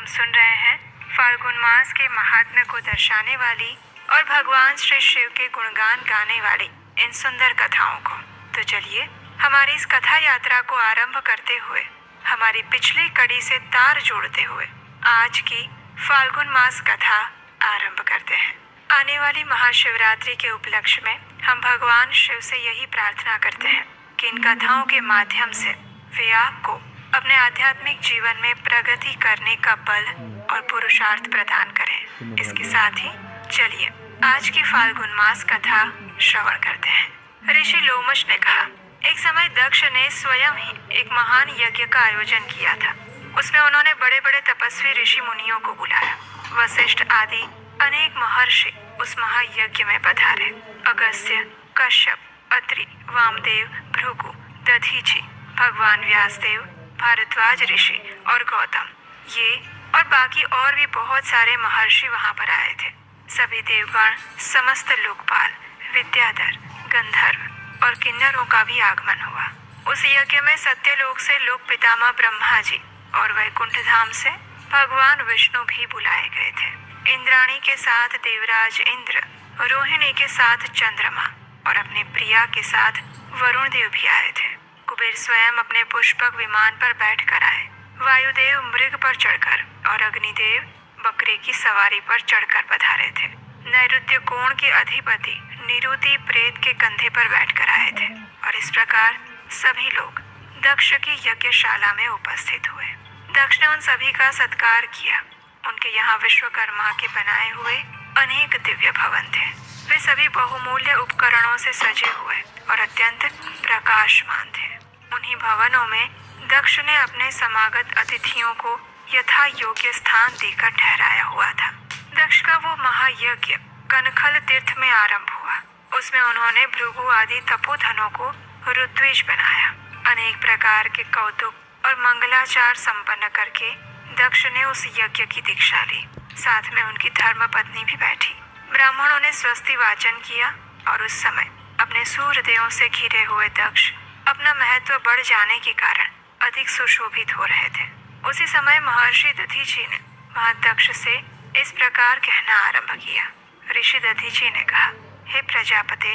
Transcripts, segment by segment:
हम सुन रहे हैं फाल्गुन मास के महात्म्य को दर्शाने वाली और भगवान श्री शिव के गुणगान गाने वाली इन सुंदर कथाओं को। तो चलिए हमारी इस कथा यात्रा को आरंभ करते हुए हमारी पिछली कड़ी से तार जोड़ते हुए आज की फाल्गुन मास कथा आरंभ करते हैं। आने वाली महाशिवरात्रि के उपलक्ष्य में हम भगवान शिव से यही प्रार्थना करते हैं कि इन कथाओं के माध्यम से वे आपको अपने आध्यात्मिक जीवन में प्रगति करने का बल और पुरुषार्थ प्रदान करें। इसके साथ ही चलिए आज की फाल्गुन मास कथा श्रवण करते हैं। ऋषि लोमश ने कहा, एक समय दक्ष ने स्वयं ही एक महान यज्ञ का आयोजन किया था। उसमें उन्होंने बड़े बड़े तपस्वी ऋषि मुनियों को बुलाया। वशिष्ठ आदि अनेक महर्षि उस महायज्ञ में पधारे। अगस्त्य, कश्यप, अत्रि, वामदेव, भृगु, दधीचि, भगवान व्यासदेव, भारद्वाज ऋषि और गौतम, ये और बाकी और भी बहुत सारे महर्षि वहां पर आए थे। सभी देवगण, समस्त लोकपाल, विद्याधर, गंधर्व और किन्नरों का भी आगमन हुआ। उस यज्ञ में सत्यलोक से लोक पितामह ब्रह्मा जी और वैकुंठ धाम से भगवान विष्णु भी बुलाए गए थे। इंद्राणी के साथ देवराज इंद्र, रोहिणी के साथ चंद्रमा और अपने प्रिया के साथ वरुण देव भी आए थे। कुबेर स्वयं अपने पुष्पक विमान पर बैठकर आए। वायुदेव मृग पर चढ़कर और अग्निदेव बकरे की सवारी पर चढ़कर पधारे थे। नैऋत्य कोण के अधिपति निरुति प्रेत के कंधे पर बैठकर आए थे और इस प्रकार सभी लोग दक्ष की यज्ञशाला में उपस्थित हुए। दक्ष ने उन सभी का सत्कार किया। उनके यहाँ विश्वकर्मा के बनाए हुए अनेक दिव्य भवन थे। वे सभी बहुमूल्य उपकरणों से सजे हुए और अत्यंत प्रकाशमान थे। उन्हीं भवनों में दक्ष ने अपने समागत अतिथियों को यथा योग्य स्थान देकर ठहराया हुआ था। दक्ष का वो महायज्ञ कनखल तीर्थ में आरंभ हुआ। उसमें उन्होंने भृगु आदि तपोधनों को ऋत्विज बनाया। अनेक प्रकार के कौतुक और मंगलाचार संपन्न करके दक्ष ने उस यज्ञ की दीक्षा ली। साथ में उनकी धर्म पत्नी भी बैठी। ब्राह्मणों ने स्वस्ति वाचन किया और उस समय अपने सूर्यदेवों से घिरे हुए दक्ष अपना महत्व बढ़ जाने के कारण अधिक सुशोभित हो रहे थे। उसी समय महर्षि दधीचि ने वहां दक्ष से इस प्रकार कहना आरंभ किया। ऋषि दधीचि ने कहा, हे प्रजापते,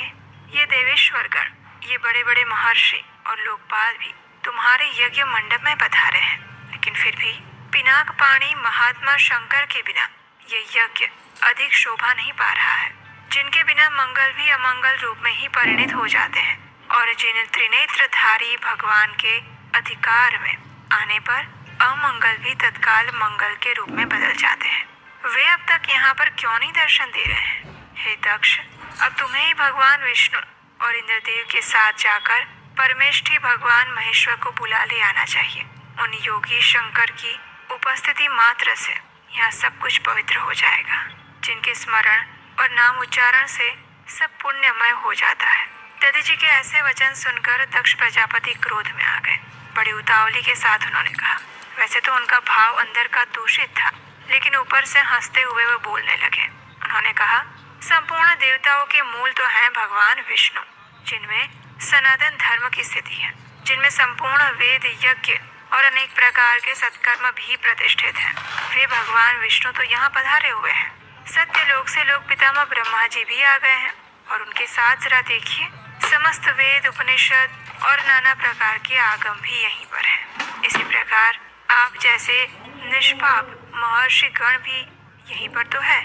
ये देवेश्वरगण, ये बड़े बड़े महर्षि और लोकपाल भी तुम्हारे यज्ञ मंडप में पधारे हैं, लेकिन फिर भी पिनाक पाणी महात्मा शंकर के बिना ये यज्ञ अधिक शोभा नहीं पा रहा है। जिनके बिना मंगल भी अमंगल रूप में ही परिणित हो जाते हैं और जिन त्रिनेत्रधारी भगवान के अधिकार में आने पर अमंगल भी तत्काल मंगल के रूप में बदल जाते हैं, वे अब तक यहाँ पर क्यों नहीं दर्शन दे रहे हैं? हे दक्ष, अब तुम्हें ही भगवान विष्णु और इंद्रदेव के साथ जाकर परमेष्ठी भगवान महेश्वर को बुला ले आना चाहिए। उन योगी शंकर की उपस्थिति मात्र से यहाँ सब कुछ पवित्र हो जाएगा, जिनके स्मरण और नाम उच्चारण से सब पुण्यमय हो जाता है। दधीचि के ऐसे वचन सुनकर दक्ष प्रजापति क्रोध में आ गए। बड़ी उतावली के साथ उन्होंने कहा, वैसे तो उनका भाव अंदर का दूषित था, लेकिन ऊपर से हंसते हुए वो बोलने लगे। उन्होंने कहा, संपूर्ण देवताओं के मूल तो हैं भगवान विष्णु, जिनमें सनातन धर्म की स्थिति है, जिनमें संपूर्ण वेद, यज्ञ और अनेक प्रकार के सत्कर्म भी प्रतिष्ठित हैं। वे भगवान विष्णु तो यहाँ पधारे हुए हैं। सत्यलोक से लोक पितामह ब्रह्मा जी भी आ गए हैं और उनके साथ जरा देखिए, समस्त वेद, उपनिषद और नाना प्रकार के आगम भी यहीं पर हैं। इसी प्रकार आप जैसे निष्पाप महर्षि गण भी यहीं पर तो है।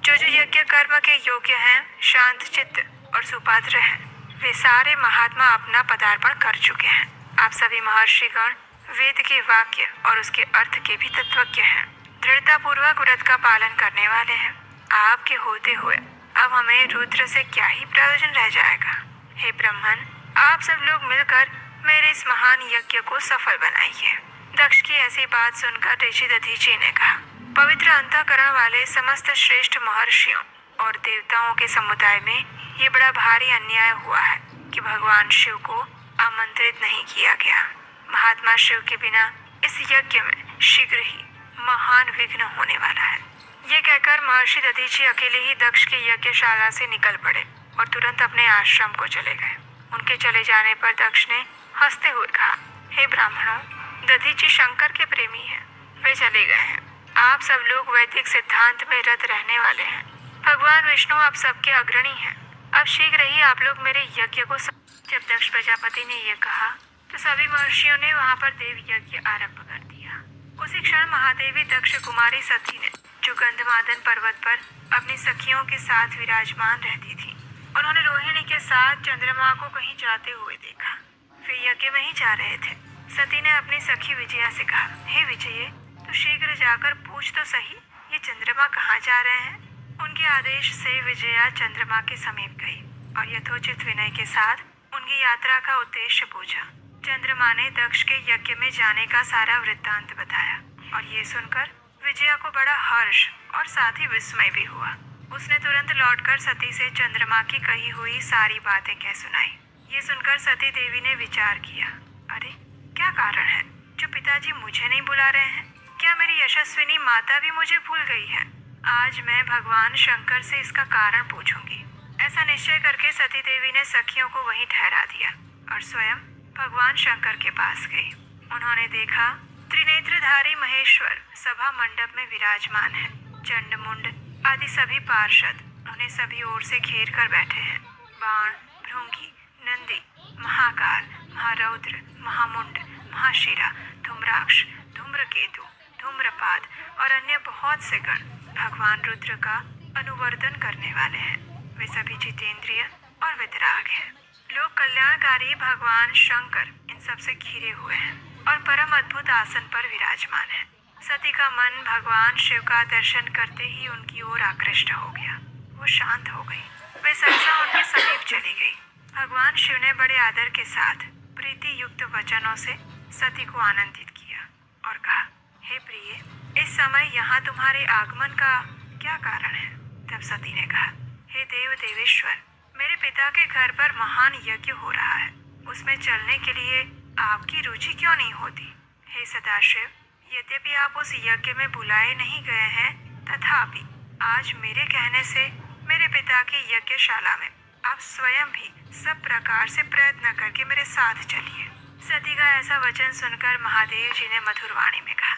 जो जो यज्ञ कर्म के योग्य हैं, शांत चित्त और सुपात्र हैं, वे सारे महात्मा अपना पदार्पण कर चुके हैं। आप सभी महर्षि गण वेद के वाक्य और उसके अर्थ के भी तत्वज्ञ हैं। दृढ़ता पूर्वक व्रत का पालन करने वाले हैं। आपके होते हुए अब हमें रुद्र से क्या ही प्रयोजन रह जाएगा। हे ब्राह्मण, आप सब लोग मिलकर मेरे इस महान यज्ञ को सफल बनाइए। दक्ष की ऐसी बात सुनकर ऋषि दधीचि ने कहा, पवित्र अंतःकरण वाले समस्त श्रेष्ठ महर्षियों और देवताओं के समुदाय में ये बड़ा भारी अन्याय हुआ है कि भगवान शिव को आमंत्रित नहीं किया गया। महात्मा शिव के बिना इस यज्ञ में शीघ्र ही महान विघ्न होने वाला है। ये कहकर महर्षि दधीचि अकेले ही दक्ष की यज्ञशाला से निकल पड़े और तुरंत अपने आश्रम को चले गए। उनके चले जाने पर दक्ष ने हंसते हुए कहा, हे ब्राह्मणों, दधीचि शंकर के प्रेमी हैं। वे चले गए हैं। आप सब लोग वैदिक सिद्धांत में रत रहने वाले हैं। भगवान विष्णु आप सबके अग्रणी हैं। अब शीघ्र ही आप लोग मेरे यज्ञ को जब दक्ष प्रजापति ने यह कहा तो सभी महर्षियों ने वहां पर देव यज्ञ आरंभ कर दिया। उसी क्षण महादेवी दक्ष कुमारी सती ने, जो गंधमादन पर्वत पर अपनी सखियों के साथ विराजमान रहती थी, उन्होंने रोहिणी के साथ चंद्रमा को कहीं जाते हुए देखा। वे यज्ञ में ही जा रहे थे। सती ने अपनी सखी विजया से कहा, हे विजये, तो शीघ्र जाकर पूछ तो सही, ये चंद्रमा कहाँ जा रहे हैं। उनके आदेश से विजया चंद्रमा के समीप गई और यथोचित विनय के साथ उनकी यात्रा का उद्देश्य पूछा। चंद्रमा ने दक्ष के यज्ञ में जाने का सारा वृत्तांत बताया और ये सुनकर विजया को बड़ा हर्ष और साथ ही विस्मय भी हुआ। उसने तुरंत लौटकर सती से चंद्रमा की कही हुई सारी बातें कह सुनाई। ये सुनकर सती देवी ने विचार किया, अरे क्या कारण है जो पिताजी मुझे नहीं बुला रहे हैं? क्या मेरी यशस्विनी माता भी मुझे भूल गई है? आज मैं भगवान शंकर से इसका कारण पूछूंगी। ऐसा निश्चय करके सती देवी ने सखियों को वहीं ठहरा दिया और स्वयं भगवान शंकर के पास गई। उन्होंने देखा त्रिनेत्रधारी महेश्वर सभा मंडप में विराजमान है। चंड मुंड आदि सभी पार्षद उन्हें सभी ओर से घेर कर बैठे हैं। बाण, भृंगी, नंदी, महाकाल, महारौद्र, महामुंड, महाशिरा, धूम्राक्ष, धूम्रकेतु, धूम्रपाद और अन्य बहुत से गण भगवान रुद्र का अनुवर्तन करने वाले हैं। वे सभी जितेंद्रिय और वितराग हैं। लोक कल्याणकारी भगवान शंकर इन सब से घिरे हुए हैं और परम अद्भुत आसन पर विराजमान है। सती का मन भगवान शिव का दर्शन करते ही उनकी ओर आकृष्ट हो गया। वो शांत हो गई। वे सहसा उनके समीप चली गई। भगवान शिव ने बड़े आदर के साथ प्रीति युक्त वचनों से सती को आनंदित किया और कहा, हे प्रिय, इस समय यहाँ तुम्हारे आगमन का क्या कारण है? तब सती ने कहा, हे देव देवेश्वर, मेरे पिता के घर पर महान यज्ञ हो रहा है। उसमें चलने के लिए आपकी रुचि क्यों नहीं होती? हे सदाशिव, यद्यपि आप उस यज्ञ में बुलाए नहीं गए हैं, तथापि आज मेरे कहने से मेरे पिता की यज्ञशाला में आप स्वयं भी सब प्रकार से प्रयत्न करके मेरे साथ चलिए। सती का ऐसा वचन सुनकर महादेव जी ने मधुर वाणी में कहा,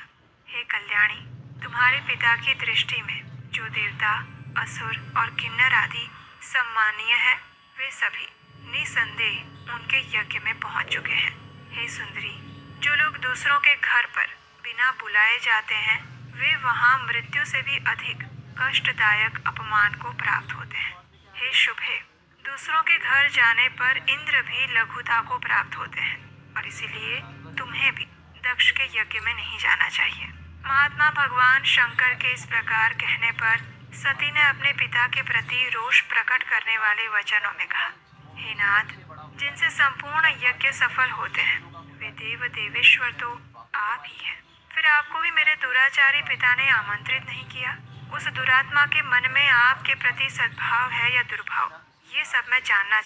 हे कल्याणी, तुम्हारे पिता की दृष्टि में जो देवता, असुर और किन्नर आदि सम्मानीय है, वे सभी निसंदेह उनके यज्ञ में पहुंच चुके हैं। हे सुंदरी, जो लोग दूसरों के घर पर बिना बुलाए जाते हैं, वे वहां मृत्यु से भी अधिक कष्टदायक अपमान को प्राप्त होते हैं। हे शुभे, दूसरों के घर जाने पर इंद्र भी लघुता को प्राप्त होते हैं और इसीलिए तुम्हें भी दक्ष के यज्ञ में नहीं जाना चाहिए। महात्मा भगवान शंकर के इस प्रकार कहने पर सती ने अपने पिता के प्रति रोष प्रकट करने वाले वचनों में कहा, हे नाथ, जिनसे संपूर्ण यज्ञ सफल होते हैं, वे देव देवेश्वर तो आप ही हैं। फिर आपको भी मेरे दुराचारी पिता ने आमंत्रित नहीं किया। उस दुरात्मा के मन में आपके प्रति सद्भाव है या दुर्भाव, ये सब मैं जानना